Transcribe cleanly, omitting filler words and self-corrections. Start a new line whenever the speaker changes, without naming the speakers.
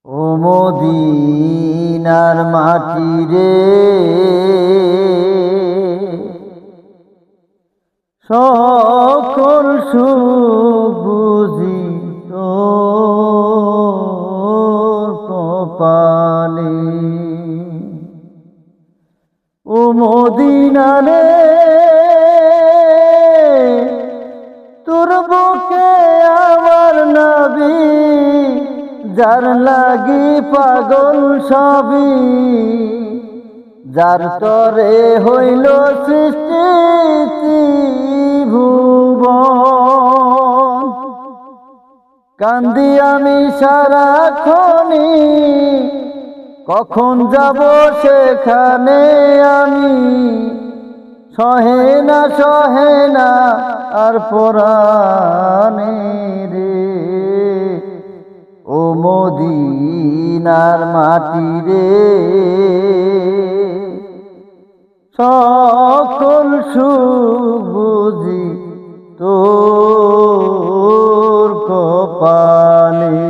ও মদিনার মাটি রে, সকল সুখ বুঝি তোর কপালে। ও মদিনা রে, তোর বুকে আমার নবী, যার লাগি পাগল সবই, যার তরে হইল সৃষ্টি ত্রিভুবন। কান্দি আমি সারাক্ষণি, কখন যাব সেখানে আমি, সহে না আর পরাণে রে। ও মদিনার মাটি রে, সকল সুখ বুঝি তোর কপালে।